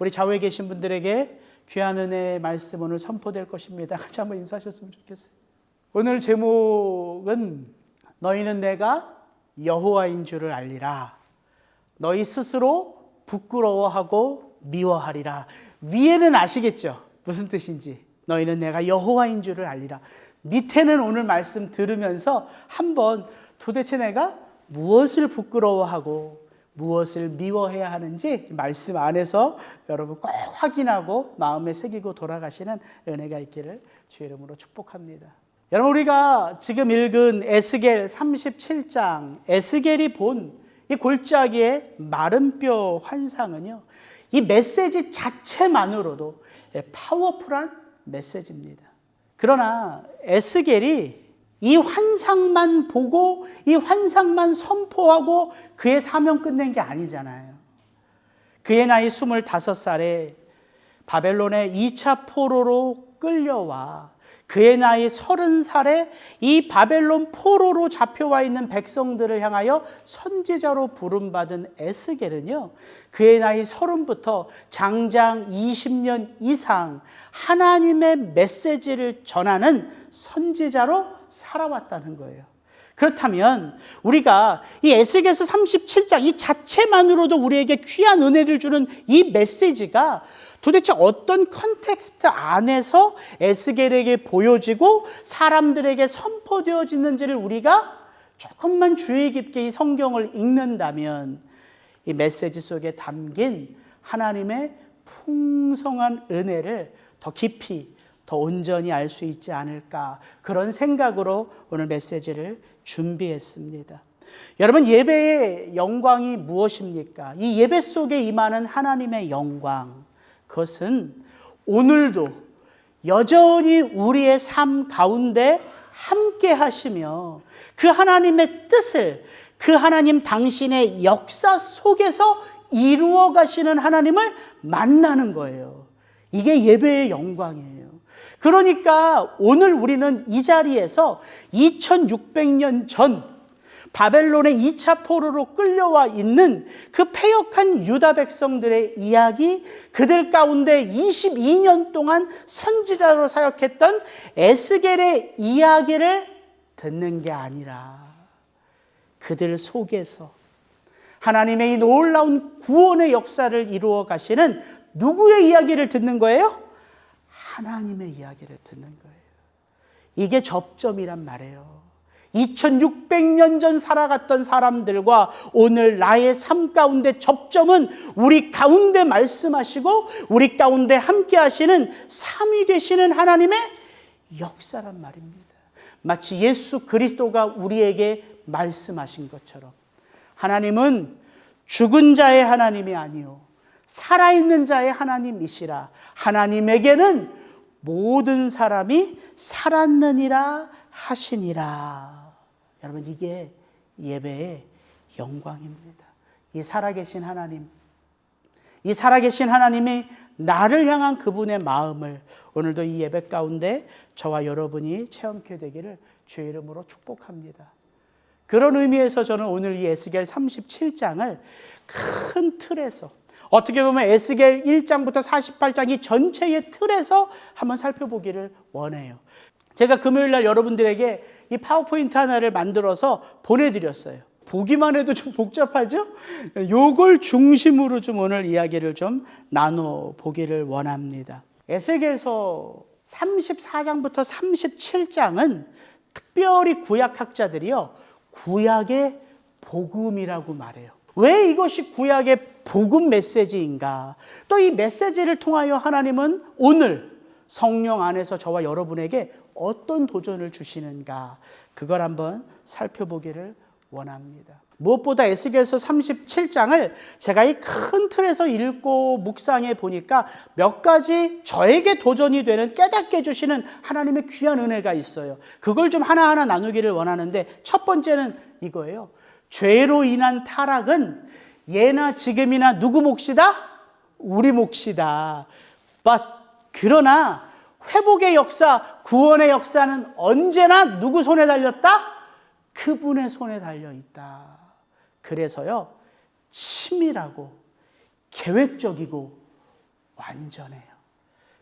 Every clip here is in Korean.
우리 좌우에 계신 분들에게 귀한 은혜의 말씀 오늘 선포될 것입니다. 같이 한번 인사하셨으면 좋겠어요. 오늘 제목은 너희는 내가 여호와인 줄을 알리라. 너희 스스로 부끄러워하고 미워하리라. 위에는 아시겠죠? 무슨 뜻인지. 너희는 내가 여호와인 줄을 알리라. 밑에는 오늘 말씀 들으면서 한번 도대체 내가 무엇을 부끄러워하고 무엇을 미워해야 하는지 말씀 안에서 여러분 꼭 확인하고 마음에 새기고 돌아가시는 은혜가 있기를 주의 이름으로 축복합니다. 여러분, 우리가 지금 읽은 에스겔 37장, 에스겔이 본 이 골짜기의 마른 뼈 환상은요, 이 메시지 자체만으로도 파워풀한 메시지입니다. 그러나 에스겔이 이 환상만 보고 이 환상만 선포하고 그의 사명 끝낸 게 아니잖아요. 그의 나이 25살에 바벨론의 2차 포로로 끌려와 그의 나이 30살에 이 바벨론 포로로 잡혀와 있는 백성들을 향하여 선지자로 부름받은 에스겔은요, 그의 나이 30부터 장장 20년 이상 하나님의 메시지를 전하는 선지자로 살아왔다는 거예요. 그렇다면 우리가 이 에스겔서 37장 이 자체만으로도 우리에게 귀한 은혜를 주는 이 메시지가 도대체 어떤 컨텍스트 안에서 에스겔에게 보여지고 사람들에게 선포되어지는지를 우리가 조금만 주의 깊게 이 성경을 읽는다면 이 메시지 속에 담긴 하나님의 풍성한 은혜를 더 깊이 더 온전히 알 수 있지 않을까, 그런 생각으로 오늘 메시지를 준비했습니다. 여러분, 예배의 영광이 무엇입니까? 이 예배 속에 임하는 하나님의 영광, 그것은 오늘도 여전히 우리의 삶 가운데 함께 하시며 그 하나님의 뜻을, 그 하나님 당신의 역사 속에서 이루어 가시는 하나님을 만나는 거예요. 이게 예배의 영광이에요. 그러니까 오늘 우리는 이 자리에서 2600년 전 바벨론의 2차 포로로 끌려와 있는 그 패역한 유다 백성들의 이야기, 그들 가운데 22년 동안 선지자로 사역했던 에스겔의 이야기를 듣는 게 아니라 그들 속에서 하나님의 이 놀라운 구원의 역사를 이루어 가시는 누구의 이야기를 듣는 거예요? 하나님의 이야기를 듣는 거예요. 이게 접점이란 말이에요. 2600년 전 살아갔던 사람들과 오늘 나의 삶 가운데 접점은 우리 가운데 말씀하시고 우리 가운데 함께 하시는 삼위 되시는 하나님의 역사란 말입니다. 마치 예수 그리스도가 우리에게 말씀하신 것처럼 하나님은 죽은 자의 하나님이 아니요 살아있는 자의 하나님이시라. 하나님에게는 모든 사람이 살았느니라 하시니라. 여러분, 이게 예배의 영광입니다. 이 살아계신 하나님, 이 살아계신 하나님이 나를 향한 그분의 마음을 오늘도 이 예배 가운데 저와 여러분이 체험케 되기를 주의 이름으로 축복합니다. 그런 의미에서 저는 오늘 이 에스겔 37장을 큰 틀에서, 어떻게 보면 에스겔 1장부터 48장 이 전체의 틀에서 한번 살펴보기를 원해요. 제가 금요일 날 여러분들에게 이 파워포인트 하나를 만들어서 보내드렸어요. 보기만 해도 좀 복잡하죠? 요걸 중심으로 좀 오늘 이야기를 좀 나눠보기를 원합니다. 에스겔서 34장부터 37장은 특별히 구약학자들이요, 구약의 복음이라고 말해요. 왜 이것이 구약의 복음 메시지인가? 또 이 메시지를 통하여 하나님은 오늘 성령 안에서 저와 여러분에게 어떤 도전을 주시는가? 그걸 한번 살펴보기를 원합니다. 무엇보다 에스겔서 37장을 제가 이 큰 틀에서 읽고 묵상해 보니까 몇 가지 저에게 도전이 되는, 깨닫게 해주시는 하나님의 귀한 은혜가 있어요. 그걸 좀 하나하나 나누기를 원하는데, 첫 번째는 이거예요. 죄로 인한 타락은 예나 지금이나 누구 몫이다? 우리 몫이다. 그러나 회복의 역사, 구원의 역사는 언제나 누구 손에 달렸다? 그분의 손에 달려있다. 그래서요, 치밀하고 계획적이고 완전해요.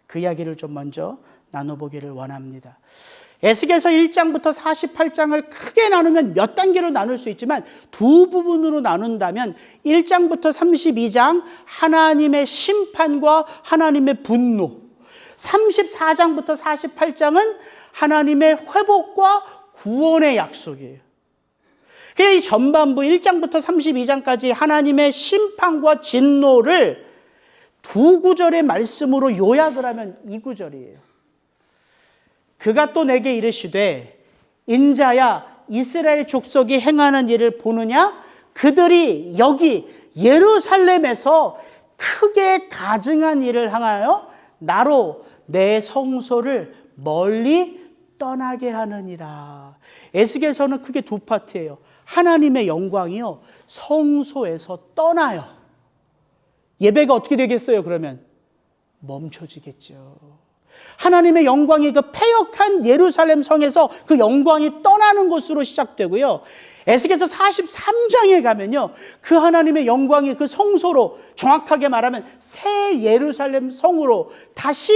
그 이야기를 좀 먼저 나눠보기를 원합니다. 에스겔서 1장부터 48장을 크게 나누면 몇 단계로 나눌 수 있지만 두 부분으로 나눈다면 1장부터 32장 하나님의 심판과 하나님의 분노, 34장부터 48장은 하나님의 회복과 구원의 약속이에요. 그래서 이 전반부 1장부터 32장까지 하나님의 심판과 진노를 두 구절의 말씀으로 요약을 하면 이 구절이에요. 그가 또 내게 이르시되 인자야 이스라엘 족속이 행하는 일을 보느냐? 그들이 여기 예루살렘에서 크게 가증한 일을 향하여 나로 내 성소를 멀리 떠나게 하느니라. 에스겔서는 크게 두 파트예요. 하나님의 영광이요 성소에서 떠나요. 예배가 어떻게 되겠어요? 그러면 멈춰지겠죠. 하나님의 영광이 그 패역한 예루살렘 성에서 그 영광이 떠나는 것으로 시작되고요. 에스겔서 43장에 가면요, 그 하나님의 영광이 그 성소로, 정확하게 말하면 새 예루살렘 성으로 다시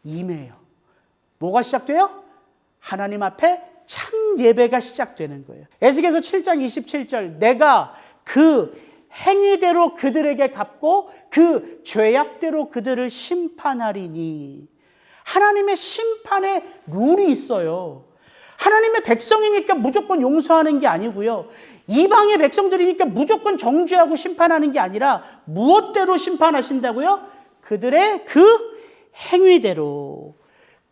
임해요. 뭐가 시작돼요? 하나님 앞에 참 예배가 시작되는 거예요. 에스겔서 7장 27절, 내가 그 행위대로 그들에게 갚고 그 죄악대로 그들을 심판하리니. 하나님의 심판의 룰이 있어요. 하나님의 백성이니까 무조건 용서하는 게 아니고요, 이방의 백성들이니까 무조건 정죄하고 심판하는 게 아니라 무엇대로 심판하신다고요? 그들의 그 행위대로,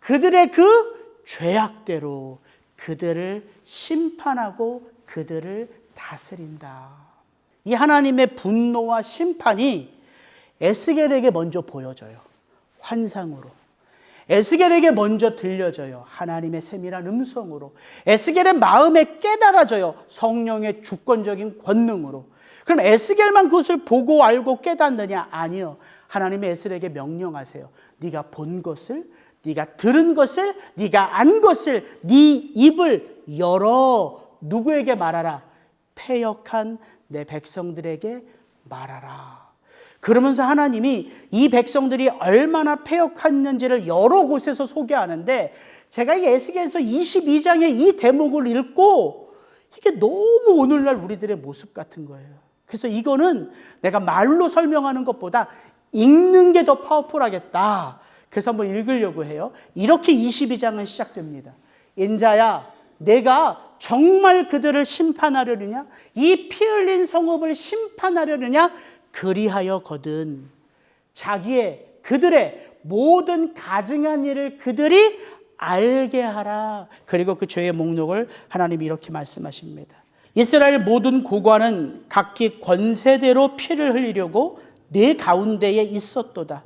그들의 그 죄악대로 그들을 심판하고 그들을 다스린다. 이 하나님의 분노와 심판이 에스겔에게 먼저 보여져요. 환상으로. 에스겔에게 먼저 들려져요. 하나님의 세밀한 음성으로. 에스겔의 마음에 깨달아져요. 성령의 주권적인 권능으로. 그럼 에스겔만 그것을 보고 알고 깨닫느냐? 아니요. 하나님의 에스겔에게 명령하세요. 네가 본 것을, 네가 들은 것을, 네가 안 것을 네 입을 열어 누구에게 말하라? 패역한 내 백성들에게 말하라. 그러면서 하나님이 이 백성들이 얼마나 패역했는지를 여러 곳에서 소개하는데, 제가 이 에스겔서 22장의 이 대목을 읽고 이게 너무 오늘날 우리들의 모습 같은 거예요. 그래서 이거는 내가 말로 설명하는 것보다 읽는 게 더 파워풀하겠다. 그래서 한번 읽으려고 해요. 이렇게 22장은 시작됩니다. 인자야, 내가 정말 그들을 심판하려느냐? 이 피 흘린 성읍을 심판하려느냐? 그리하여거든. 그들의 모든 가증한 일을 그들이 알게 하라. 그리고 그 죄의 목록을 하나님이 이렇게 말씀하십니다. 이스라엘 모든 고관은 각기 권세대로 피를 흘리려고 내 가운데에 있었도다.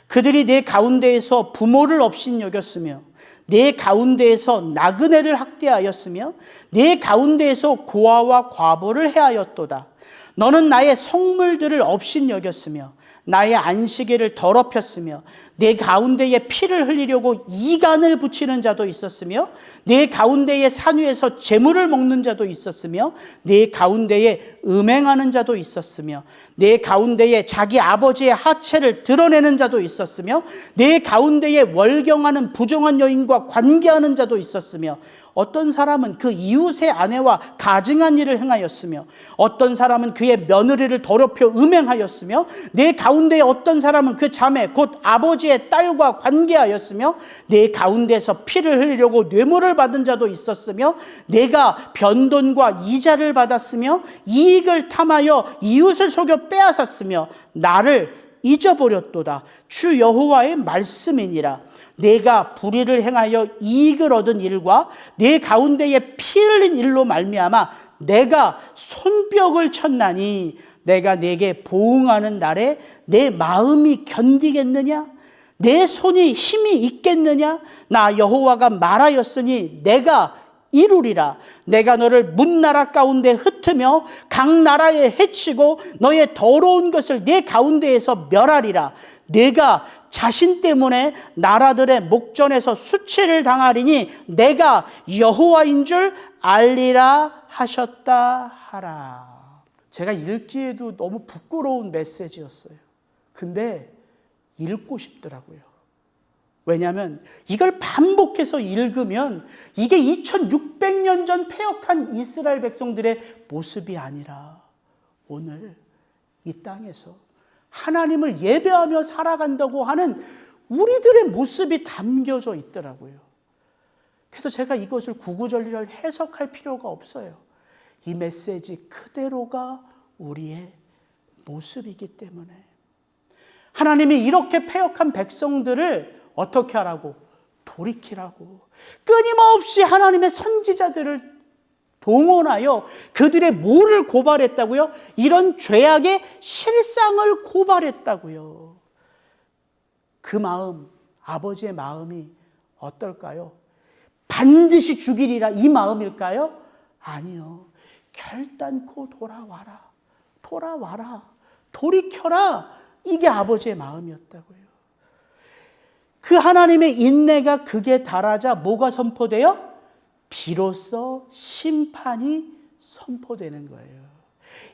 그들이 내 가운데에서 부모를 업신여겼으며 내 가운데에서 나그네를 학대하였으며 내 가운데에서 고아와 과부를 해하였도다. 너는 나의 성물들을 업신여겼으며 나의 안식일을 더럽혔으며 내 가운데에 피를 흘리려고 이간을 붙이는 자도 있었으며 내 가운데에 산 위에서 재물을 먹는 자도 있었으며 내 가운데에 음행하는 자도 있었으며 내 가운데에 자기 아버지의 하체를 드러내는 자도 있었으며 내 가운데에 월경하는 부정한 여인과 관계하는 자도 있었으며 어떤 사람은 그 이웃의 아내와 가증한 일을 행하였으며 어떤 사람은 그의 며느리를 더럽혀 음행하였으며 내 가운데에 어떤 사람은 그 자매 곧 아버지의 딸과 관계하였으며 내 가운데서 피를 흘리려고 뇌물을 받은 자도 있었으며 내가 변돈과 이자를 받았으며 이익을 탐하여 이웃을 속여 빼앗았으며 나를 잊어버렸도다. 주 여호와의 말씀이니라. 내가 불의를 행하여 이익을 얻은 일과 내 가운데에 피 흘린 일로 말미암아 내가 손뼉을 쳤나니 내가 내게 보응하는 날에 내 마음이 견디겠느냐? 내 손이 힘이 있겠느냐? 나 여호와가 말하였으니 내가 이루리라. 내가 너를 문나라 가운데 흩으며 각 나라에 해치고 너의 더러운 것을 내 가운데에서 멸하리라. 내가 자신 때문에 나라들의 목전에서 수치를 당하리니 내가 여호와인 줄 알리라 하셨다 하라. 제가 읽기에도 너무 부끄러운 메시지였어요. 근데 읽고 싶더라고요. 왜냐하면 이걸 반복해서 읽으면 이게 2600년 전 패역한 이스라엘 백성들의 모습이 아니라 오늘 이 땅에서 하나님을 예배하며 살아간다고 하는 우리들의 모습이 담겨져 있더라고요. 그래서 제가 이것을 구구절절 해석할 필요가 없어요. 이 메시지 그대로가 우리의 모습이기 때문에 하나님이 이렇게 패역한 백성들을 어떻게 하라고? 돌이키라고. 끊임없이 하나님의 선지자들을 동원하여 그들의 뭐를 고발했다고요? 이런 죄악의 실상을 고발했다고요. 그 마음, 아버지의 마음이 어떨까요? 반드시 죽이리라 이 마음일까요? 아니요. 결단코 돌아와라. 돌아와라. 돌이켜라. 이게 아버지의 마음이었다고요. 그 하나님의 인내가 극에 달하자 뭐가 선포돼요? 비로소 심판이 선포되는 거예요.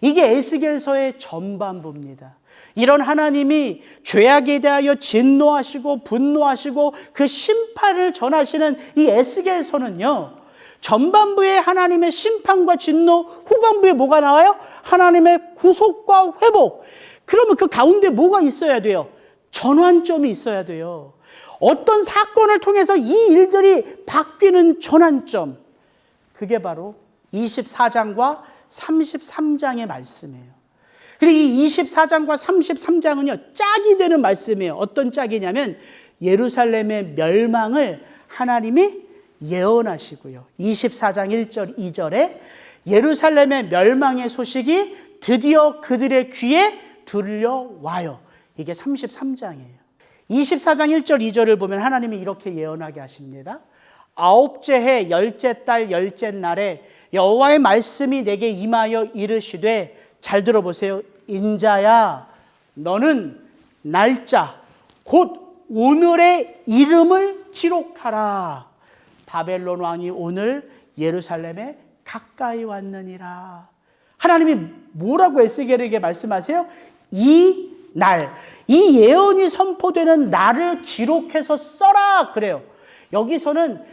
이게 에스겔서의 전반부입니다. 이런 하나님이 죄악에 대하여 진노하시고 분노하시고 그 심판을 전하시는 이 에스겔서는요, 전반부에 하나님의 심판과 진노, 후반부에 뭐가 나와요? 하나님의 구속과 회복. 그러면 그 가운데 뭐가 있어야 돼요? 전환점이 있어야 돼요. 어떤 사건을 통해서 이 일들이 바뀌는 전환점, 그게 바로 24장과 33장의 말씀이에요. 그리고 이 24장과 33장은요, 짝이 되는 말씀이에요. 어떤 짝이냐면 예루살렘의 멸망을 하나님이 예언하시고요. 24장 1절 2절에 예루살렘의 멸망의 소식이 드디어 그들의 귀에 들려와요. 이게 33장이에요. 24장 1절 2절을 보면 하나님이 이렇게 예언하게 하십니다. 아홉째 해 열째 달 열째 날에 여호와의 말씀이 내게 임하여 이르시되, 잘 들어보세요. 인자야, 너는 날짜 곧 오늘의 이름을 기록하라. 바벨론 왕이 오늘 예루살렘에 가까이 왔느니라. 하나님이 뭐라고 에스겔에게 말씀하세요? 이 날, 이 예언이 선포되는 날을 기록해서 써라 그래요. 여기서는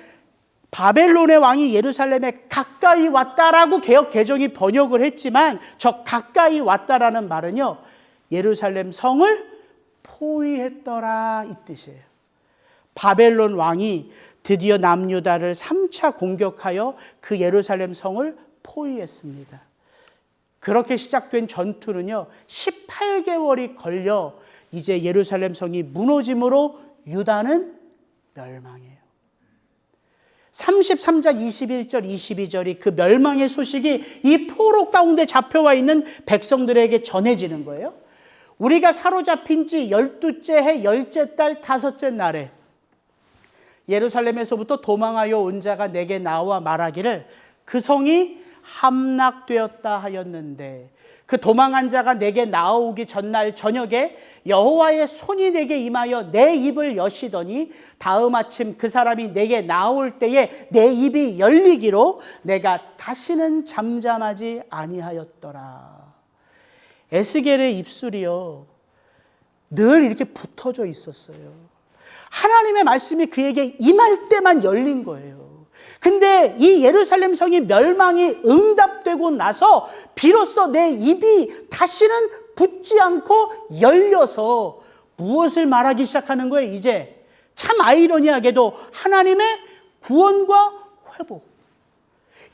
바벨론의 왕이 예루살렘에 가까이 왔다라고 개역 개정이 번역을 했지만, 저 가까이 왔다라는 말은요, 예루살렘 성을 포위했더라 이 뜻이에요. 바벨론 왕이 드디어 남유다를 3차 공격하여 그 예루살렘 성을 포위했습니다. 그렇게 시작된 전투는요, 18개월이 걸려 이제 예루살렘 성이 무너짐으로 유다는 멸망해요. 33장 21절 22절이 그 멸망의 소식이 이 포로 가운데 잡혀와 있는 백성들에게 전해지는 거예요. 우리가 사로잡힌 지 12째 해 열째 달 다섯째 날에 예루살렘에서부터 도망하여 온 자가 내게 나와 말하기를 그 성이 함락되었다 하였는데, 그 도망한 자가 내게 나오기 전날 저녁에 여호와의 손이 내게 임하여 내 입을 여시더니 다음 아침 그 사람이 내게 나올 때에 내 입이 열리기로 내가 다시는 잠잠하지 아니하였더라. 에스겔의 입술이요, 늘 이렇게 붙어져 있었어요. 하나님의 말씀이 그에게 임할 때만 열린 거예요. 근데 이 예루살렘 성이 멸망이 응답되고 나서 비로소 내 입이 다시는 붙지 않고 열려서 무엇을 말하기 시작하는 거예요? 이제 참 아이러니하게도 하나님의 구원과 회복.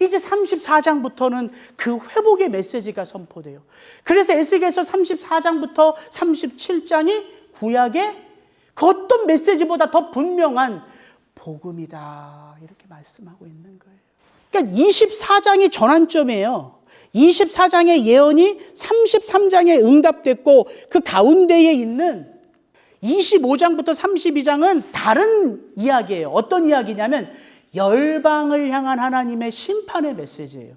이제 34장부터는 그 회복의 메시지가 선포돼요. 그래서 에스겔서 34장부터 37장이 구약의 그 어떤 메시지보다 더 분명한 복음이다, 이렇게 말씀하고 있는 거예요. 그러니까 24장이 전환점이에요. 24장의 예언이 33장에 응답됐고, 그 가운데에 있는 25장부터 32장은 다른 이야기예요. 어떤 이야기냐면 열방을 향한 하나님의 심판의 메시지예요.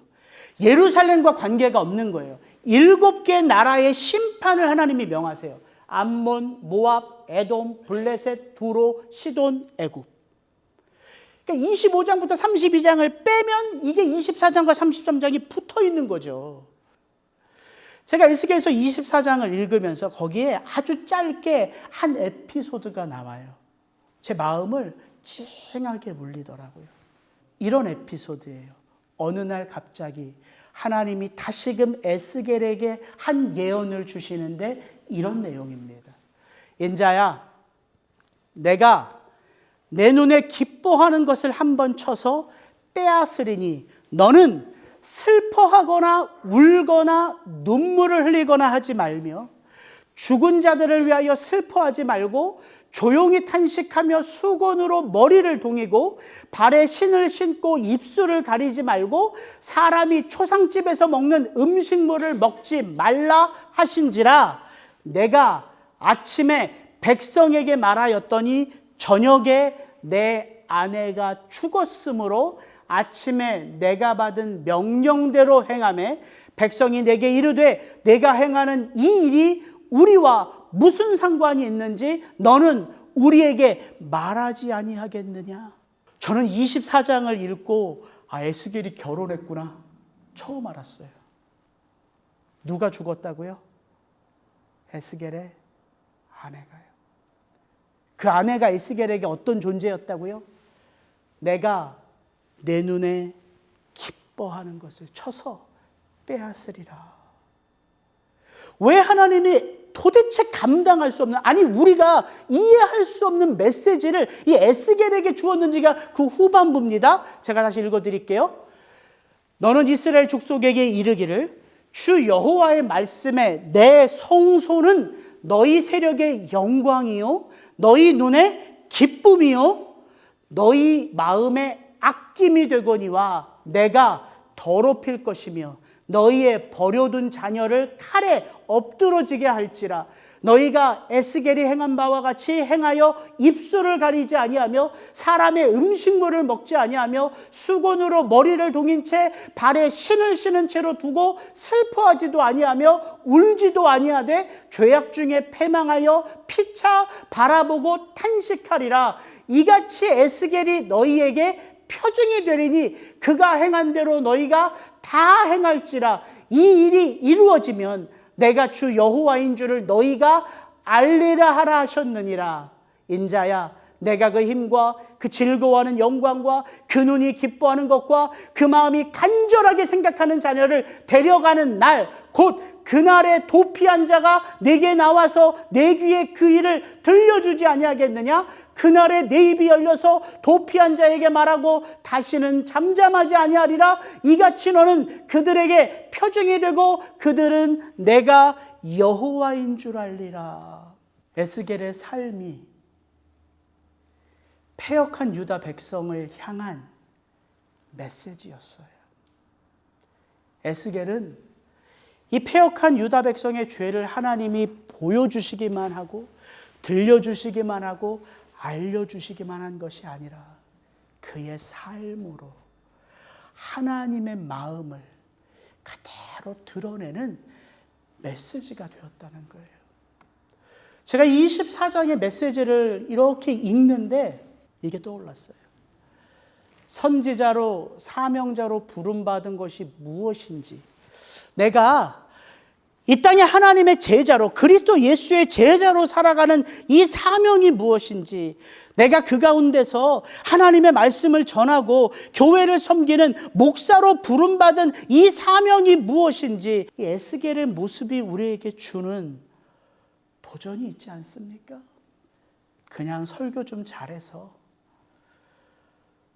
예루살렘과 관계가 없는 거예요. 7개 나라의 심판을 하나님이 명하세요. 암몬, 모압, 에돔, 블레셋, 두로, 시돈, 애굽. 그러니까 25장부터 32장을 빼면 이게 24장과 33장이 붙어 있는 거죠. 제가 에스겔서 24장을 읽으면서 거기에 아주 짧게 한 에피소드가 나와요. 제 마음을 찡하게 물리더라고요. 이런 에피소드예요. 어느 날 갑자기 하나님이 다시금 에스겔에게 한 예언을 주시는데 이런 내용입니다. 인자야, 내가 내 눈에 기뻐하는 것을 한번 쳐서 빼앗으리니 너는 슬퍼하거나 울거나 눈물을 흘리거나 하지 말며 죽은 자들을 위하여 슬퍼하지 말고 조용히 탄식하며 수건으로 머리를 동이고 발에 신을 신고 입술을 가리지 말고 사람이 초상집에서 먹는 음식물을 먹지 말라 하신지라. 내가 아침에 백성에게 말하였더니 저녁에 내 아내가 죽었으므로 아침에 내가 받은 명령대로 행하매 백성이 내게 이르되 내가 행하는 이 일이 우리와 무슨 상관이 있는지 너는 우리에게 말하지 아니하겠느냐. 저는 24장을 읽고 에스겔이 결혼했구나 처음 알았어요. 누가 죽었다고요? 에스겔의 아내가요. 그 아내가 에스겔에게 어떤 존재였다고요? 내가 내 눈에 기뻐하는 것을 쳐서 빼앗으리라. 왜 하나님이 도대체 감당할 수 없는, 아니 우리가 이해할 수 없는 메시지를 이 에스겔에게 주었는지가 그 후반부입니다. 제가 다시 읽어드릴게요. 너는 이스라엘 족속에게 이르기를 주 여호와의 말씀에 내 성소는 너희 세력의 영광이요 너희 눈에 기쁨이요 너희 마음에 아낌이 되거니와 내가 더럽힐 것이며 너희의 버려둔 자녀를 칼에 엎드러지게 할지라. 너희가 에스겔이 행한 바와 같이 행하여 입술을 가리지 아니하며 사람의 음식물을 먹지 아니하며 수건으로 머리를 동인 채 발에 신을 신은 채로 두고 슬퍼하지도 아니하며 울지도 아니하되 죄악 중에 패망하여 피차 바라보고 탄식하리라. 이같이 에스겔이 너희에게 표징이 되리니 그가 행한 대로 너희가 다 행할지라. 이 일이 이루어지면 내가 주 여호와인 줄을 너희가 알리라 하라 하셨느니라. 인자야, 내가 그 힘과 그 즐거워하는 영광과 그 눈이 기뻐하는 것과 그 마음이 간절하게 생각하는 자녀를 데려가는 날, 곧 그날에 도피한 자가 내게 나와서 내 귀에 그 일을 들려주지 아니하겠느냐? 그날에 내 입이 열려서 도피한 자에게 말하고 다시는 잠잠하지 아니하리라. 이같이 너는 그들에게 표징이 되고 그들은 내가 여호와인 줄 알리라. 에스겔의 삶이 패역한 유다 백성을 향한 메시지였어요. 에스겔은 이 패역한 유다 백성의 죄를 하나님이 보여주시기만 하고 들려주시기만 하고 알려주시기만 한 것이 아니라 그의 삶으로 하나님의 마음을 그대로 드러내는 메시지가 되었다는 거예요. 제가 24장의 메시지를 이렇게 읽는데 이게 떠올랐어요. 선지자로 사명자로 부름받은 것이 무엇인지, 내가 이 땅에 하나님의 제자로 그리스도 예수의 제자로 살아가는 이 사명이 무엇인지, 내가 그 가운데서 하나님의 말씀을 전하고 교회를 섬기는 목사로 부름받은 이 사명이 무엇인지, 이 에스겔의 모습이 우리에게 주는 도전이 있지 않습니까? 그냥 설교 좀 잘해서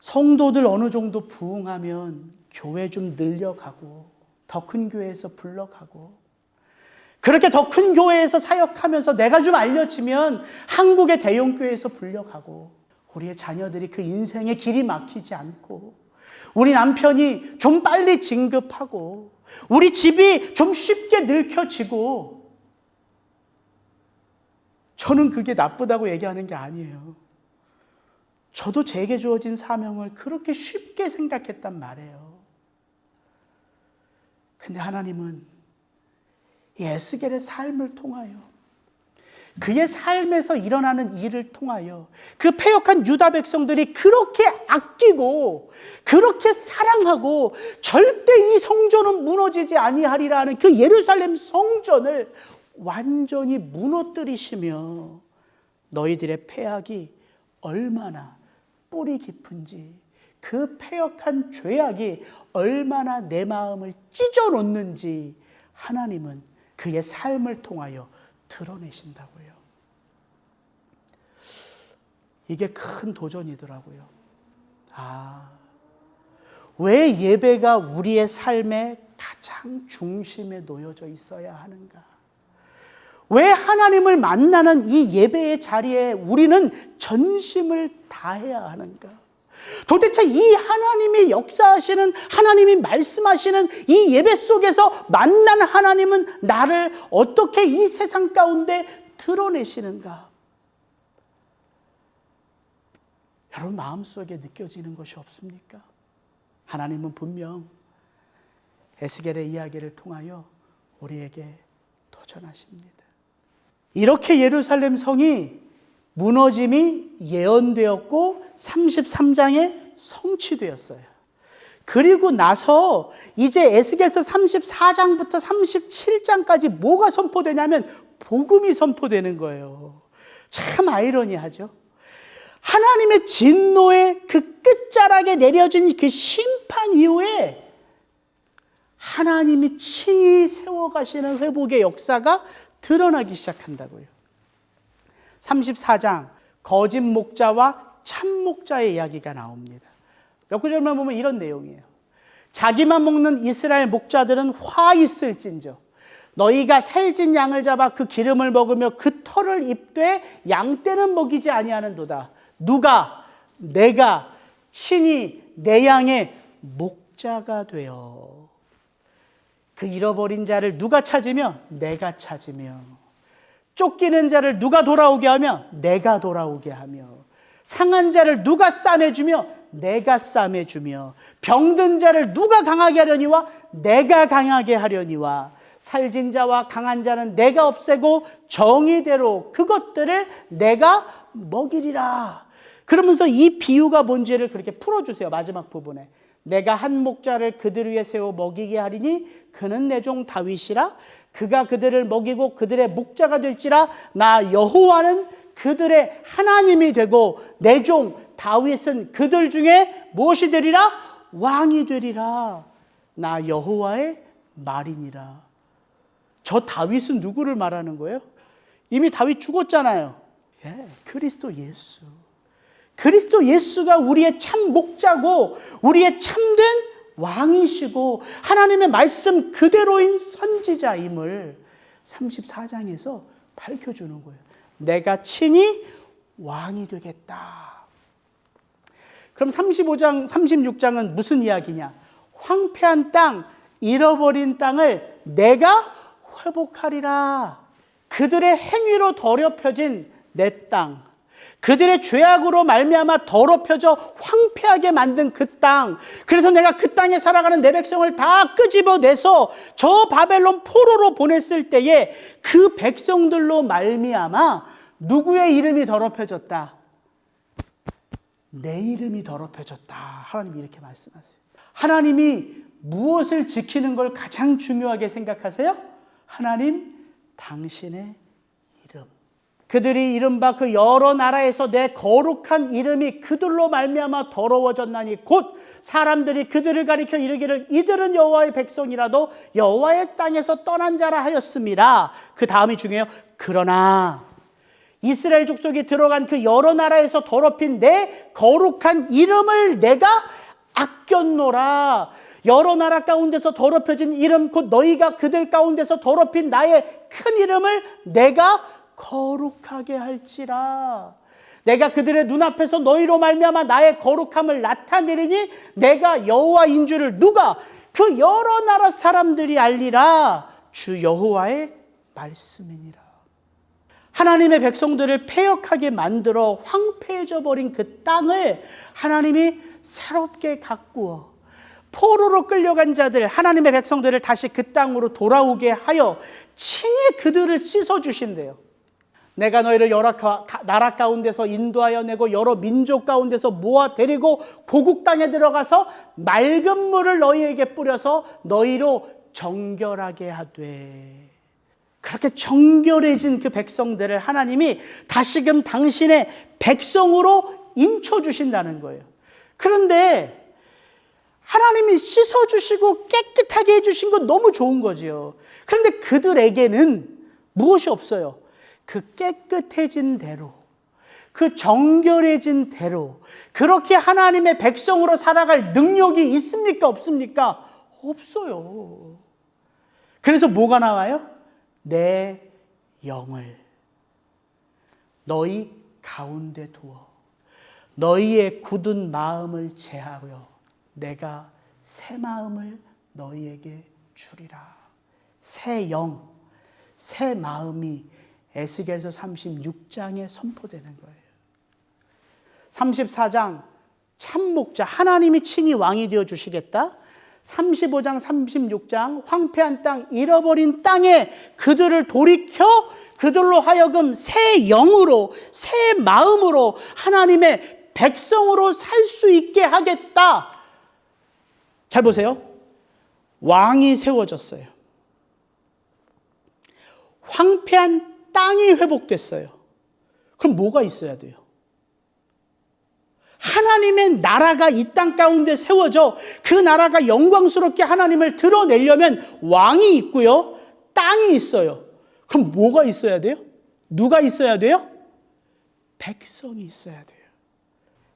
성도들 어느 정도 부흥하면 교회 좀 늘려가고 더 큰 교회에서 불러가고, 그렇게 더 큰 교회에서 사역하면서 내가 좀 알려지면 한국의 대형교회에서 불려가고, 우리의 자녀들이 그 인생의 길이 막히지 않고, 우리 남편이 좀 빨리 진급하고, 우리 집이 좀 쉽게 늙혀지고, 저는 그게 나쁘다고 얘기하는 게 아니에요. 저도 제게 주어진 사명을 그렇게 쉽게 생각했단 말이에요. 근데 하나님은 이 에스겔의 삶을 통하여 그의 삶에서 일어나는 일을 통하여 그 패역한 유다 백성들이 그렇게 아끼고 그렇게 사랑하고 절대 이 성전은 무너지지 아니하리라 하는 그 예루살렘 성전을 완전히 무너뜨리시며 너희들의 패악이 얼마나 뿌리 깊은지, 그 패역한 죄악이 얼마나 내 마음을 찢어놓는지 하나님은 그의 삶을 통하여 드러내신다고요. 이게 큰 도전이더라고요. 왜 예배가 우리의 삶의 가장 중심에 놓여져 있어야 하는가? 왜 하나님을 만나는 이 예배의 자리에 우리는 전심을 다해야 하는가? 도대체 이 하나님이 역사하시는, 하나님이 말씀하시는 이 예배 속에서 만난 하나님은 나를 어떻게 이 세상 가운데 드러내시는가? 여러분 마음속에 느껴지는 것이 없습니까? 하나님은 분명 에스겔의 이야기를 통하여 우리에게 도전하십니다. 이렇게 예루살렘 성이 무너짐이 예언되었고 33장에 성취되었어요. 그리고 나서 이제 에스겔서 34장부터 37장까지 뭐가 선포되냐면 복음이 선포되는 거예요. 참 아이러니하죠. 하나님의 진노의 그 끝자락에 내려진 그 심판 이후에 하나님이 친히 세워가시는 회복의 역사가 드러나기 시작한다고요. 34장 거짓 목자와 참 목자의 이야기가 나옵니다. 몇 구절만 보면 이런 내용이에요. 자기만 먹는 이스라엘 목자들은 화 있을진저 너희가 살진 양을 잡아 그 기름을 먹으며 그 털을 입되 양떼는 먹이지 아니하는도다. 누가? 내가 친히 내 양의 목자가 되어 그 잃어버린 자를 누가 찾으며? 내가 찾으며 쫓기는 자를 누가 돌아오게 하며? 내가 돌아오게 하며 상한 자를 누가 싸매주며? 내가 싸매주며 병든 자를 누가 강하게 하려니와? 내가 강하게 하려니와 살진 자와 강한 자는 내가 없애고 정의대로 그것들을 내가 먹이리라. 그러면서 이 비유가 뭔지를 그렇게 풀어주세요. 마지막 부분에 내가 한 목자를 그들 위에 세워 먹이게 하리니 그는 내 종 다윗이라. 그가 그들을 먹이고 그들의 목자가 될지라. 나 여호와는 그들의 하나님이 되고 내 종 다윗은 그들 중에 무엇이 되리라? 왕이 되리라. 나 여호와의 말이니라. 저 다윗은 누구를 말하는 거예요? 이미 다윗 죽었잖아요. 그리스도 예수. 그리스도 예수가 우리의 참 목자고 우리의 참된 왕이시고 하나님의 말씀 그대로인 선지자임을 34장에서 밝혀주는 거예요. 내가 친히 왕이 되겠다. 그럼 35장, 36장은 무슨 이야기냐? 황폐한 땅, 잃어버린 땅을 내가 회복하리라. 그들의 행위로 더럽혀진 내 땅, 그들의 죄악으로 말미암아 더럽혀져 황폐하게 만든 그 땅, 그래서 내가 그 땅에 살아가는 내 백성을 다 끄집어내서 저 바벨론 포로로 보냈을 때에 그 백성들로 말미암아 누구의 이름이 더럽혀졌다? 내 이름이 더럽혀졌다. 하나님이 이렇게 말씀하세요. 하나님이 무엇을 지키는 걸 가장 중요하게 생각하세요? 하나님, 당신의 이름. 그들이 이른바 그 여러 나라에서 내 거룩한 이름이 그들로 말미암아 더러워졌나니 곧 사람들이 그들을 가리켜 이르기를 이들은 여호와의 백성이라도 여호와의 땅에서 떠난 자라 하였음이라. 그 다음이 중요해요. 그러나 이스라엘 족속이 들어간 그 여러 나라에서 더럽힌 내 거룩한 이름을 내가 아꼈노라. 여러 나라 가운데서 더럽혀진 이름 곧 너희가 그들 가운데서 더럽힌 나의 큰 이름을 내가 거룩하게 할지라. 내가 그들의 눈앞에서 너희로 말미암아 나의 거룩함을 나타내리니 내가 여호와인 줄을 누가? 그 여러 나라 사람들이 알리라. 주 여호와의 말씀이니라. 하나님의 백성들을 패역하게 만들어 황폐해져 버린 그 땅을 하나님이 새롭게 가꾸어 포로로 끌려간 자들, 하나님의 백성들을 다시 그 땅으로 돌아오게 하여 친히 그들을 씻어주신대요. 내가 너희를 여러 나라 가운데서 인도하여 내고 여러 민족 가운데서 모아 데리고 고국 땅에 들어가서 맑은 물을 너희에게 뿌려서 너희로 정결하게 하되, 그렇게 정결해진 그 백성들을 하나님이 다시금 당신의 백성으로 인쳐주신다는 거예요. 그런데 하나님이 씻어주시고 깨끗하게 해주신 건 너무 좋은 거지요. 그런데 그들에게는 무엇이 없어요. 그 깨끗해진 대로, 그 정결해진 대로 그렇게 하나님의 백성으로 살아갈 능력이 있습니까? 없습니까? 없어요. 그래서 뭐가 나와요? 내 영을 너희 가운데 두어 너희의 굳은 마음을 제하여 내가 새 마음을 너희에게 주리라. 새 영, 새 마음이 에스겔서 36장에 선포되는 거예요. 34장 참목자, 하나님이 친히 왕이 되어 주시겠다. 35장 36장 황폐한 땅, 잃어버린 땅에 그들을 돌이켜 그들로 하여금 새 영으로 새 마음으로 하나님의 백성으로 살 수 있게 하겠다. 잘 보세요. 왕이 세워졌어요. 황폐한 땅이 회복됐어요. 그럼 뭐가 있어야 돼요? 하나님의 나라가 이 땅 가운데 세워져 그 나라가 영광스럽게 하나님을 드러내려면 왕이 있고요, 땅이 있어요. 그럼 뭐가 있어야 돼요? 누가 있어야 돼요? 백성이 있어야 돼요.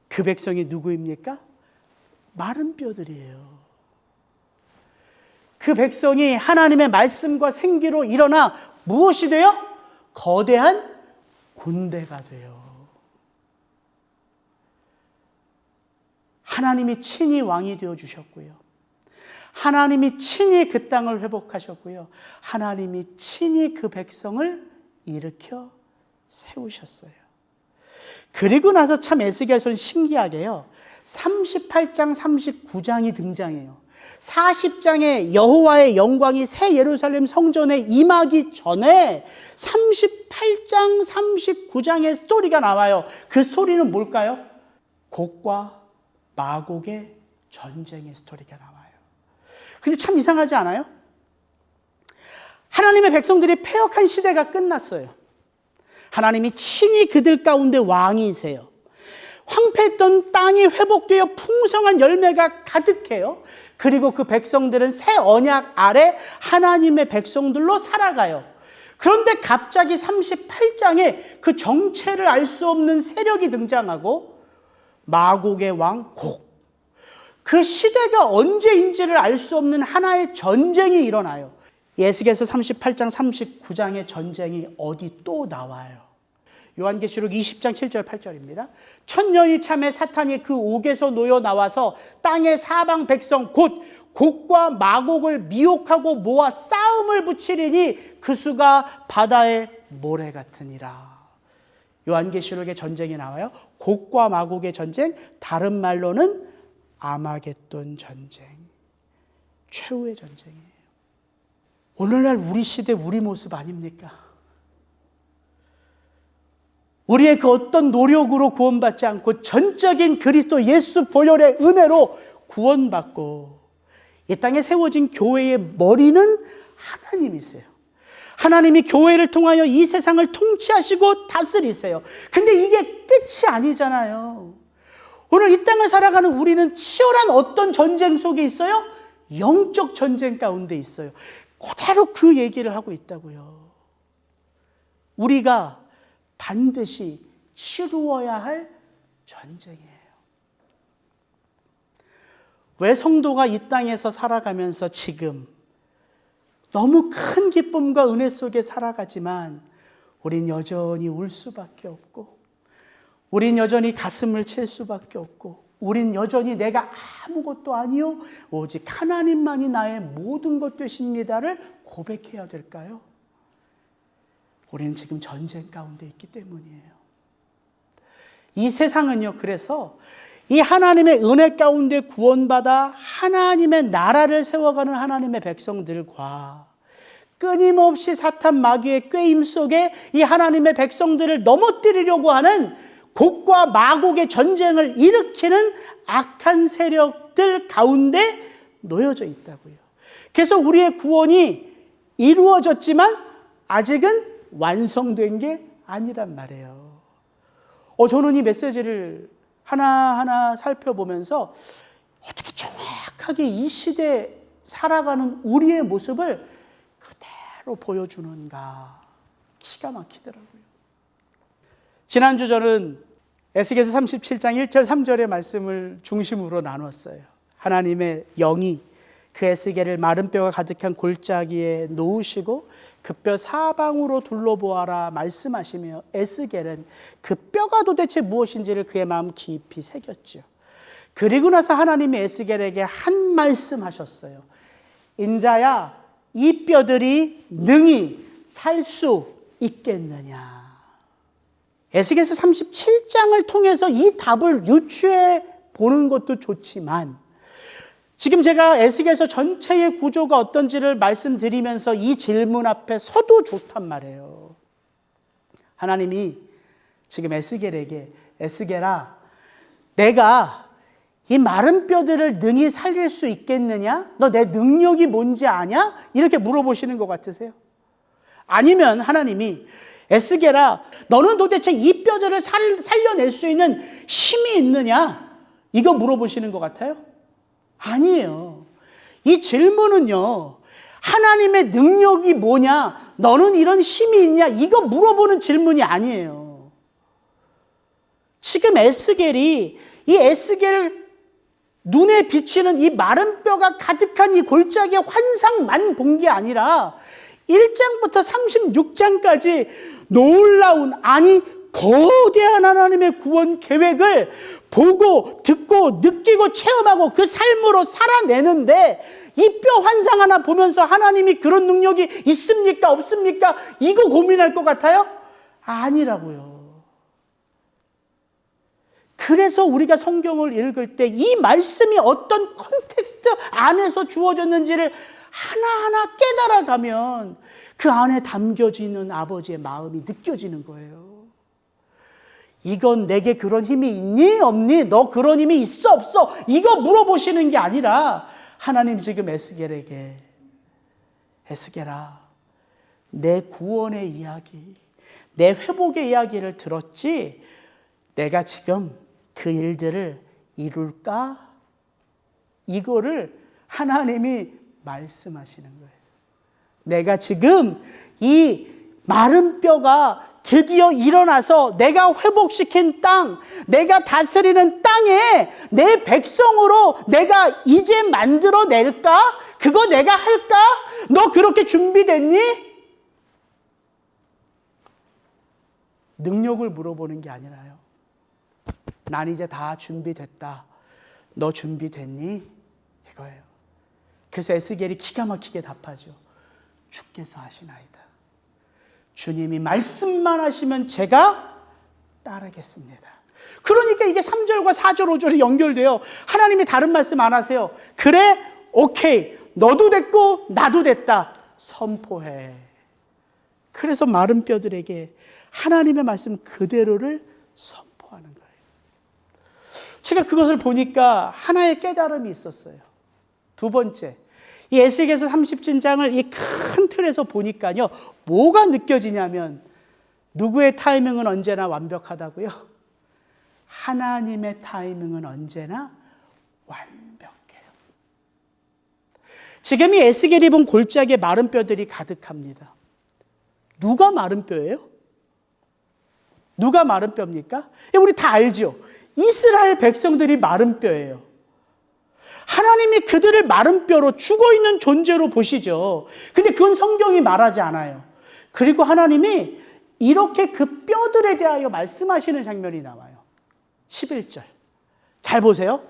그 백성이 누구입니까? 마른 뼈들이에요. 그 백성이 하나님의 말씀과 생기로 일어나 무엇이 돼요? 거대한 군대가 돼요. 하나님이 친히 왕이 되어 주셨고요. 하나님이 친히 그 땅을 회복하셨고요. 하나님이 친히 그 백성을 일으켜 세우셨어요. 그리고 나서 참 에스겔서는 신기하게요. 38장, 39장이 등장해요. 40장에 여호와의 영광이 새 예루살렘 성전에 임하기 전에 38장, 39장의 스토리가 나와요. 그 스토리는 뭘까요? 곡과 마곡의 전쟁의 스토리가 나와요. 근데 참 이상하지 않아요? 하나님의 백성들이 패역한 시대가 끝났어요. 하나님이 친히 그들 가운데 왕이세요. 황폐했던 땅이 회복되어 풍성한 열매가 가득해요. 그리고 그 백성들은 새 언약 아래 하나님의 백성들로 살아가요. 그런데 갑자기 38장에 그 정체를 알 수 없는 세력이 등장하고 마곡의 왕 곡, 그 시대가 언제인지를 알 수 없는 하나의 전쟁이 일어나요. 에스겔서 38장 39장의 전쟁이 어디 또 나와요. 요한계시록 20장 7절 8절입니다. 천년이 참에 사탄이 그 옥에서 놓여 나와서 땅의 사방 백성 곧 곡과 마곡을 미혹하고 모아 싸움을 붙이리니 그 수가 바다의 모래 같으니라. 요한계시록의 전쟁이 나와요. 곡과 마곡의 전쟁, 다른 말로는 아마겟돈 전쟁, 최후의 전쟁이에요. 오늘날 우리 시대 우리 모습 아닙니까? 우리의 그 어떤 노력으로 구원받지 않고 전적인 그리스도 예수 보혈의 은혜로 구원받고 이 땅에 세워진 교회의 머리는 하나님이세요. 하나님이 교회를 통하여 이 세상을 통치하시고 다스리세요. 근데 이게 끝이 아니잖아요. 오늘 이 땅을 살아가는 우리는 치열한 어떤 전쟁 속에 있어요? 영적 전쟁 가운데 있어요. 그대로 그 얘기를 하고 있다고요. 우리가 반드시 치루어야 할 전쟁이에요. 왜 성도가 이 땅에서 살아가면서 지금 너무 큰 기쁨과 은혜 속에 살아가지만 우린 여전히 울 수밖에 없고, 우린 여전히 가슴을 칠 수밖에 없고, 우린 여전히 내가 아무것도 아니요 오직 하나님만이 나의 모든 것 되십니다를 고백해야 될까요? 우리는 지금 전쟁 가운데 있기 때문이에요. 이 세상은요, 그래서 이 하나님의 은혜 가운데 구원받아 하나님의 나라를 세워가는 하나님의 백성들과 끊임없이 사탄 마귀의 꾀임 속에 이 하나님의 백성들을 넘어뜨리려고 하는 곡과 마곡의 전쟁을 일으키는 악한 세력들 가운데 놓여져 있다고요. 그래서 우리의 구원이 이루어졌지만 아직은 완성된 게 아니란 말이에요. 저는 이 메시지를 하나하나 살펴보면서 어떻게 정확하게 이 시대에 살아가는 우리의 모습을 그대로 보여주는가, 기가 막히더라고요. 지난주 저는 에스겔서 37장 1절 3절의 말씀을 중심으로 나눴어요. 하나님의 영이 그 에스겔을 마른 뼈가 가득한 골짜기에 놓으시고 그 뼈 사방으로 둘러보아라 말씀하시며 에스겔은 그 뼈가 도대체 무엇인지를 그의 마음 깊이 새겼죠. 그리고 나서 하나님이 에스겔에게 한 말씀 하셨어요. 인자야, 이 뼈들이 능히 살 수 있겠느냐. 에스겔서 37장을 통해서 이 답을 유추해 보는 것도 좋지만 지금 제가 에스겔서 전체의 구조가 어떤지를 말씀드리면서 이 질문 앞에 서도 좋단 말이에요. 하나님이 지금 에스겔에게 에스겔아, 내가 이 마른 뼈들을 능히 살릴 수 있겠느냐? 너 내 능력이 뭔지 아냐? 이렇게 물어보시는 것 같으세요? 아니면 하나님이 에스겔아, 너는 도대체 이 뼈들을 살려낼 수 있는 힘이 있느냐? 이거 물어보시는 것 같아요? 아니에요. 이 질문은요, 하나님의 능력이 뭐냐? 너는 이런 힘이 있냐? 이거 물어보는 질문이 아니에요. 지금 에스겔이 이 에스겔 눈에 비치는 이 마른 뼈가 가득한 이 골짜기의 환상만 본 게 아니라 1장부터 36장까지 놀라운, 아니 거대한 하나님의 구원 계획을 보고 듣고 느끼고 체험하고 그 삶으로 살아내는데 이 뼈 환상 하나 보면서 하나님이 그런 능력이 있습니까 없습니까? 이거 고민할 것 같아요? 아니라고요. 그래서 우리가 성경을 읽을 때 이 말씀이 어떤 컨텍스트 안에서 주어졌는지를 하나하나 깨달아가면 그 안에 담겨지는 아버지의 마음이 느껴지는 거예요. 이건 내게 그런 힘이 있니? 없니? 너 그런 힘이 있어? 없어? 이거 물어보시는 게 아니라 하나님 지금 에스겔에게 에스겔아, 내 구원의 이야기, 내 회복의 이야기를 들었지? 내가 지금 그 일들을 이룰까? 이거를 하나님이 말씀하시는 거예요. 내가 지금 이 마른 뼈가 드디어 일어나서 내가 회복시킨 땅, 내가 다스리는 땅에 내 백성으로 내가 이제 만들어낼까? 그거 내가 할까? 너 그렇게 준비됐니? 능력을 물어보는 게 아니라요. 난 이제 다 준비됐다. 너 준비됐니? 이거예요. 그래서 에스겔이 기가 막히게 답하죠. 주께서 하시나이다. 주님이 말씀만 하시면 제가 따르겠습니다. 그러니까 이게 3절과 4절, 5절이 연결돼요. 하나님이 다른 말씀 안 하세요. 그래, 오케이. 너도 됐고 나도 됐다. 선포해. 그래서 마른 뼈들에게 하나님의 말씀 그대로를 선포하는 거예요. 제가 그것을 보니까 하나의 깨달음이 있었어요. 두 번째, 이 에스겔서 37장을 이 큰 틀에서 보니까요, 뭐가 느껴지냐면 누구의 타이밍은 언제나 완벽하다고요? 하나님의 타이밍은 언제나 완벽해요. 지금 이 에스겔이 본 골짜기에 마른 뼈들이 가득합니다. 누가 마른 뼈예요? 누가 마른 뼈입니까? 우리 다 알죠? 이스라엘 백성들이 마른 뼈예요. 하나님이 그들을 마른 뼈로 죽어있는 존재로 보시죠. 근데 그건 성경이 말하지 않아요. 그리고 하나님이 이렇게 그 뼈들에 대하여 말씀하시는 장면이 나와요. 11절. 잘 보세요.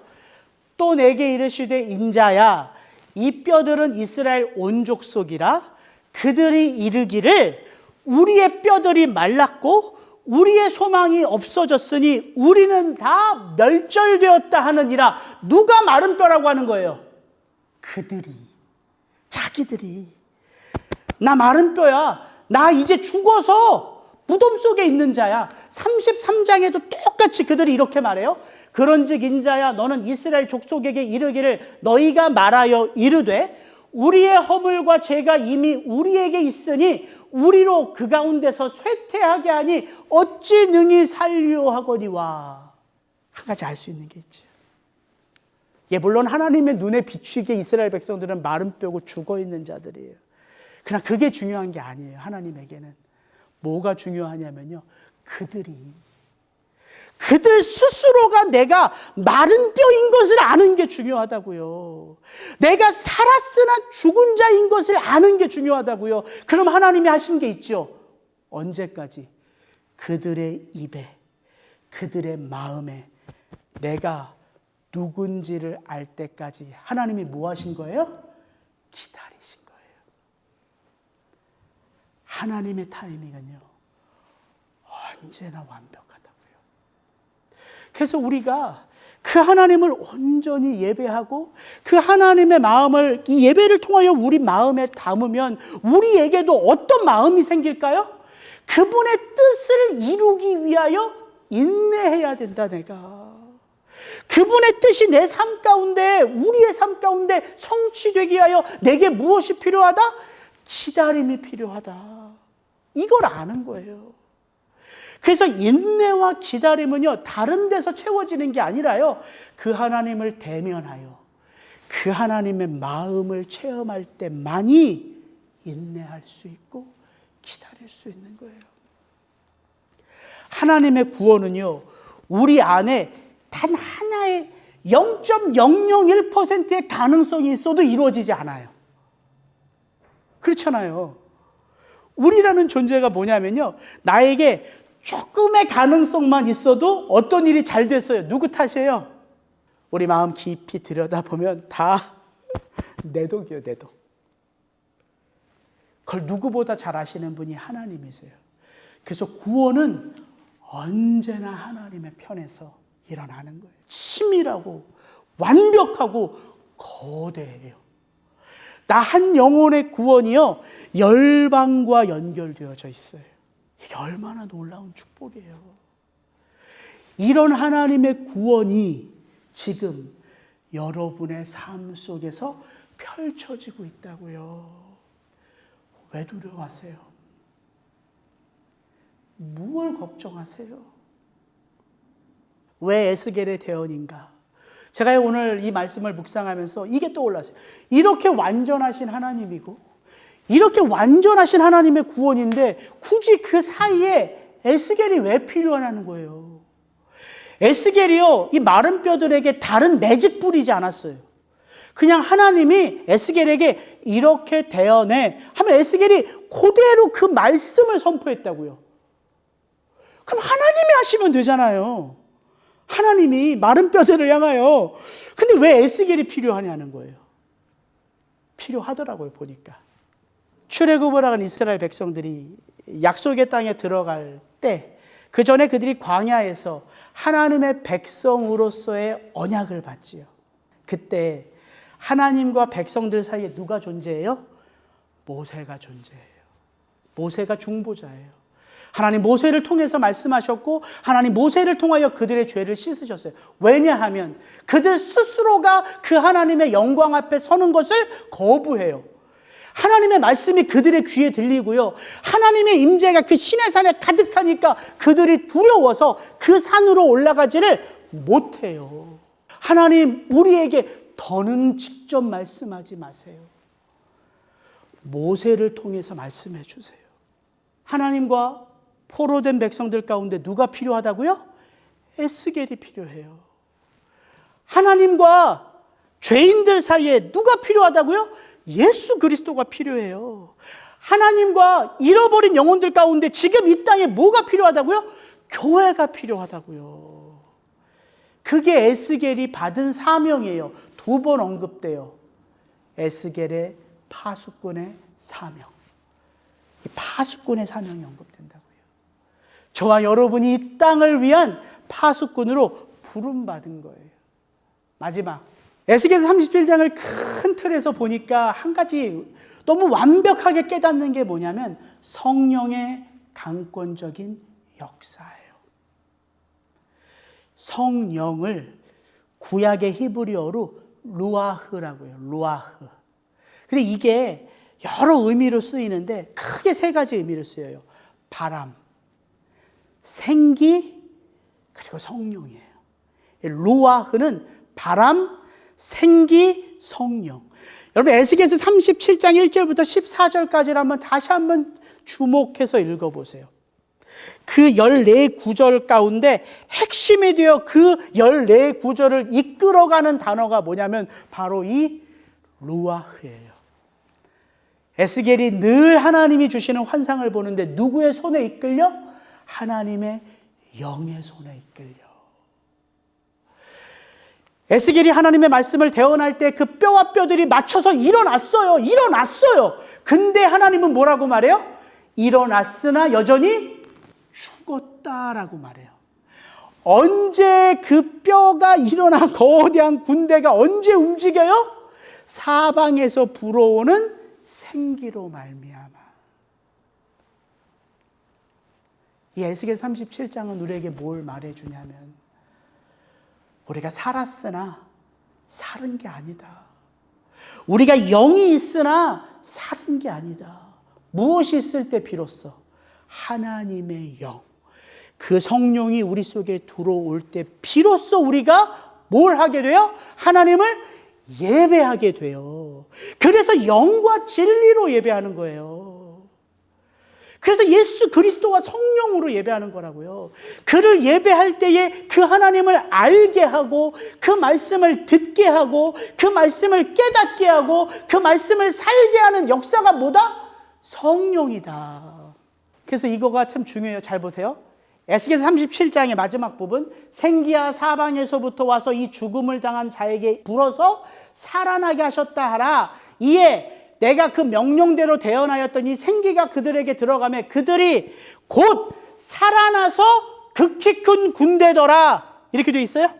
또 내게 이르시되 인자야, 이 뼈들은 이스라엘 온 족속이라. 그들이 이르기를 우리의 뼈들이 말랐고 우리의 소망이 없어졌으니 우리는 다 멸절되었다 하느니라. 누가 마른 뼈라고 하는 거예요? 그들이, 자기들이. 나 마른 뼈야. 나 이제 죽어서 무덤 속에 있는 자야. 33장에도 똑같이 그들이 이렇게 말해요. 그런즉 인자야 너는 이스라엘 족속에게 이르기를 너희가 말하여 이르되 우리의 허물과 죄가 이미 우리에게 있으니 우리로 그 가운데서 쇠퇴하게 하니 어찌 능히 살리오 하거니와. 한 가지 알 수 있는 게 있죠. 물론 하나님의 눈에 비추기에 이스라엘 백성들은 마른 뼈고 죽어있는 자들이에요. 그러나 그게 중요한 게 아니에요. 하나님에게는 뭐가 중요하냐면요, 그들 스스로가 내가 마른 뼈인 것을 아는 게 중요하다고요. 내가 살았으나 죽은 자인 것을 아는 게 중요하다고요. 그럼 하나님이 하신 게 있죠. 언제까지? 그들의 입에, 그들의 마음에 내가 누군지를 알 때까지 하나님이 뭐 하신 거예요? 기다리신 거예요. 하나님의 타이밍은요, 언제나 완벽하다고요. 그래서 우리가 그 하나님을 온전히 예배하고 그 하나님의 마음을 이 예배를 통하여 우리 마음에 담으면 우리에게도 어떤 마음이 생길까요? 그분의 뜻을 이루기 위하여 인내해야 된다. 내가 그분의 뜻이 내 삶 가운데, 우리의 삶 가운데 성취되기 위하여 내게 무엇이 필요하다? 기다림이 필요하다. 이걸 아는 거예요. 그래서 인내와 기다림은요, 다른 데서 채워지는 게 아니라요, 그 하나님을 대면하여 그 하나님의 마음을 체험할 때만이 인내할 수 있고 기다릴 수 있는 거예요. 하나님의 구원은요, 우리 안에 단 하나의 0.001%의 가능성이 있어도 이루어지지 않아요. 그렇잖아요. 우리라는 존재가 뭐냐면요, 나에게 조금의 가능성만 있어도 어떤 일이 잘 됐어요. 누구 탓이에요? 우리 마음 깊이 들여다보면 다 내 덕이에요, 내 덕. 그걸 누구보다 잘 아시는 분이 하나님이세요. 그래서 구원은 언제나 하나님의 편에서 일어나는 거예요. 치밀하고 완벽하고 거대해요. 나 한 영혼의 구원이요, 열방과 연결되어져 있어요. 이게 얼마나 놀라운 축복이에요. 이런 하나님의 구원이 지금 여러분의 삶 속에서 펼쳐지고 있다고요. 왜 두려워하세요? 무엇을 걱정하세요? 왜 에스겔의 대언인가? 제가 오늘 이 말씀을 묵상하면서 이게 떠올랐어요. 이렇게 완전하신 하나님이고 이렇게 완전하신 하나님의 구원인데 굳이 그 사이에 에스겔이 왜 필요하냐는 거예요. 에스겔이요, 이 마른 뼈들에게 다른 매직 뿌리지 않았어요. 그냥 하나님이 에스겔에게 이렇게 대언해 하면 에스겔이 그대로 그 말씀을 선포했다고요. 그럼 하나님이 하시면 되잖아요. 하나님이 마른 뼈들을 향하여. 근데 왜 에스겔이 필요하냐는 거예요. 필요하더라고요, 보니까. 출애굽을 한 이스라엘 백성들이 약속의 땅에 들어갈 때, 그 전에 그들이 광야에서 하나님의 백성으로서의 언약을 받지요. 그때 하나님과 백성들 사이에 누가 존재해요? 모세가 존재해요. 모세가 중보자예요. 하나님 모세를 통해서 말씀하셨고 하나님 모세를 통하여 그들의 죄를 씻으셨어요. 왜냐하면 그들 스스로가 그 하나님의 영광 앞에 서는 것을 거부해요. 하나님의 말씀이 그들의 귀에 들리고요, 하나님의 임재가 그 시내산에 가득하니까 그들이 두려워서 그 산으로 올라가지를 못해요. 하나님, 우리에게 더는 직접 말씀하지 마세요. 모세를 통해서 말씀해 주세요. 하나님과 포로된 백성들 가운데 누가 필요하다고요? 에스겔이 필요해요. 하나님과 죄인들 사이에 누가 필요하다고요? 예수 그리스도가 필요해요. 하나님과 잃어버린 영혼들 가운데 지금 이 땅에 뭐가 필요하다고요? 교회가 필요하다고요. 그게 에스겔이 받은 사명이에요. 2번 언급돼요. 에스겔의 파수꾼의 사명. 이 파수꾼의 사명이 언급된다고요. 저와 여러분이 이 땅을 위한 파수꾼으로 부름받은 거예요. 마지막 에스겔서 37장을 큰 틀에서 보니까 한 가지 너무 완벽하게 깨닫는 게 뭐냐면 성령의 강권적인 역사예요. 성령을 구약의 히브리어로 루아흐라고 해요. 루아흐. 근데 이게 여러 의미로 쓰이는데 크게 세 가지 의미로 쓰여요. 바람, 생기, 그리고 성령이에요. 루아흐는 바람, 생기, 성령. 여러분 에스겔서 37장 1절부터 14절까지를 다시 한번 주목해서 읽어보세요. 그 14구절 가운데 핵심이 되어 그 14구절을 이끌어가는 단어가 뭐냐면 바로 이 루아흐예요. 에스겔이 늘 하나님이 주시는 환상을 보는데 누구의 손에 이끌려? 하나님의 영의 손에 이끌려. 에스겔이 하나님의 말씀을 대언할 때 그 뼈와 뼈들이 맞춰서 일어났어요. 근데 하나님은 뭐라고 말해요? 일어났으나 여전히 죽었다라고 말해요. 언제 그 뼈가 일어나 거대한 군대가 언제 움직여요? 사방에서 불어오는 생기로 말미암아. 이 에스겔 37장은 우리에게 뭘 말해주냐면 우리가 살았으나 살은 게 아니다. 우리가 영이 있으나 살은 게 아니다. 무엇이 있을 때 비로소 하나님의 영, 그 성령이 우리 속에 들어올 때 비로소 우리가 뭘 하게 돼요? 하나님을 예배하게 돼요. 그래서 영과 진리로 예배하는 거예요. 그래서 예수 그리스도와 성령으로 예배하는 거라고요. 그를 예배할 때에 그 하나님을 알게 하고 그 말씀을 듣게 하고 그 말씀을 깨닫게 하고 그 말씀을 살게 하는 역사가 뭐다? 성령이다. 그래서 이거가 참 중요해요. 잘 보세요. 에스겔 37장의 마지막 부분, 생기야 사방에서부터 와서 이 죽음을 당한 자에게 불어서 살아나게 하셨다 하라. 이에 내가 그 명령대로 대언하였더니 생기가 그들에게 들어가며 그들이 곧 살아나서 극히 큰 군대더라. 이렇게 되어 있어요?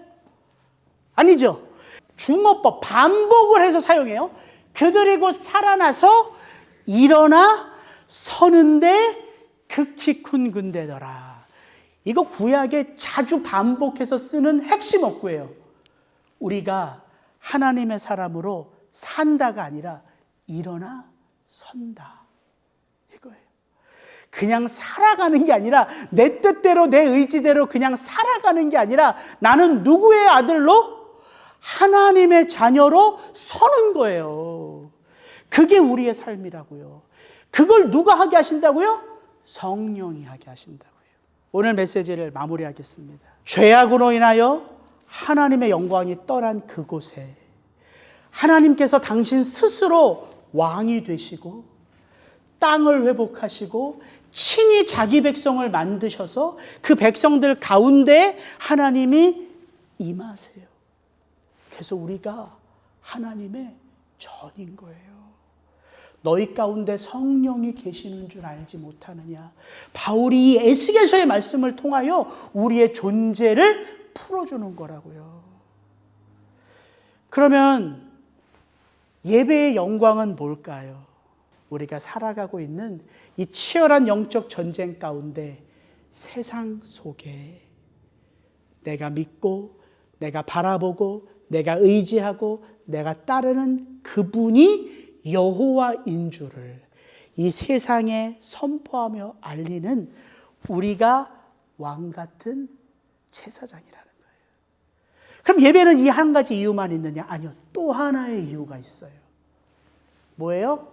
아니죠. 중어법 반복을 해서 사용해요. 그들이 곧 살아나서 일어나 서는데 극히 큰 군대더라. 이거 구약에 자주 반복해서 쓰는 핵심 어구예요. 우리가 하나님의 사람으로 산다가 아니라 일어나 선다. 이거예요. 그냥 살아가는 게 아니라 내 뜻대로 내 의지대로 그냥 살아가는 게 아니라 나는 누구의 아들로? 하나님의 자녀로 서는 거예요. 그게 우리의 삶이라고요. 그걸 누가 하게 하신다고요? 성령이 하게 하신다고요. 오늘 메시지를 마무리하겠습니다. 죄악으로 인하여 하나님의 영광이 떠난 그곳에 하나님께서 당신 스스로 왕이 되시고 땅을 회복하시고 친히 자기 백성을 만드셔서 그 백성들 가운데 하나님이 임하세요. 그래서 우리가 하나님의 전인 거예요. 너희 가운데 성령이 계시는 줄 알지 못하느냐. 바울이 이 에스겔서의 말씀을 통하여 우리의 존재를 풀어주는 거라고요. 그러면 예배의 영광은 뭘까요? 우리가 살아가고 있는 이 치열한 영적 전쟁 가운데 세상 속에 내가 믿고 내가 바라보고 내가 의지하고 내가 따르는 그분이 여호와인 줄을 이 세상에 선포하며 알리는 우리가 왕 같은 제사장이라는 거예요. 그럼 예배는 이 한 가지 이유만 있느냐? 아니요. 또 하나의 이유가 있어요. 뭐예요?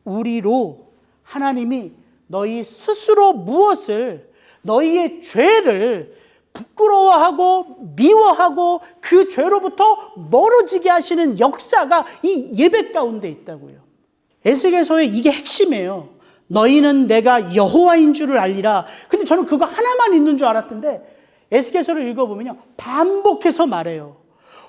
우리로 하나님이 너희 스스로 무엇을 너희의 죄를 부끄러워하고 미워하고 그 죄로부터 멀어지게 하시는 역사가 이 예배 가운데 있다고요. 에스겔서의 이게 핵심이에요. 너희는 내가 여호와인 줄을 알리라. 근데 저는 그거 하나만 있는 줄 알았던데 에스겔서를 읽어보면요 반복해서 말해요.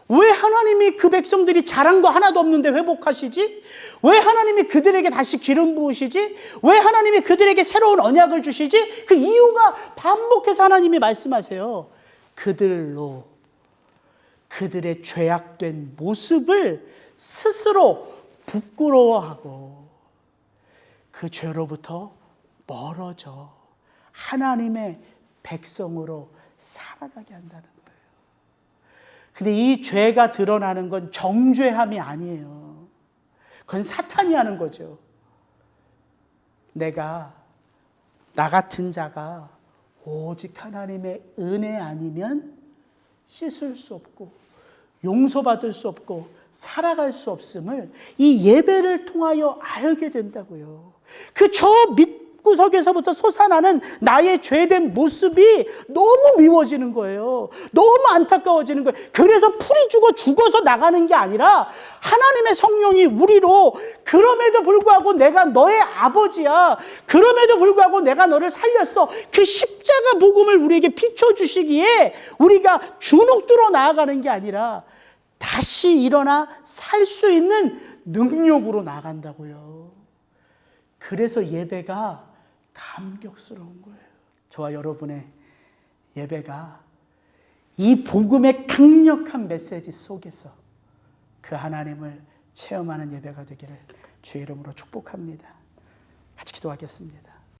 왜 하나님이 그 백성들이 잘한 거 하나도 없는데 회복하시지? 왜 하나님이 그들에게 다시 기름 부으시지? 왜 하나님이 그들에게 새로운 언약을 주시지? 그 이유가 반복해서 하나님이 말씀하세요. 그들로 그들의 죄악된 모습을 스스로 부끄러워하고 그 죄로부터 멀어져 하나님의 백성으로 살아가게 한다는 거예요. 근데 이 죄가 드러나는 건 정죄함이 아니에요. 그건 사탄이 하는 거죠. 나 같은 자가 오직 하나님의 은혜 아니면 씻을 수 없고 용서받을 수 없고 살아갈 수 없음을 이 예배를 통하여 알게 된다고요. 그 저 밑구석에서부터 솟아나는 나의 죄된 모습이 너무 미워지는 거예요. 너무 안타까워지는 거예요. 그래서 풀이 죽어서 나가는 게 아니라 하나님의 성령이 우리로 그럼에도 불구하고 내가 너의 아버지야. 그럼에도 불구하고 내가 너를 살렸어. 그 십자가 복음을 우리에게 비춰주시기에 우리가 주눅들어 나아가는 게 아니라 다시 일어나 살 수 있는 능력으로 나간다고요. 그래서 예배가 감격스러운 거예요. 저와 여러분의 예배가 이 복음의 강력한 메시지 속에서 그 하나님을 체험하는 예배가 되기를 주의 이름으로 축복합니다. 같이 기도하겠습니다.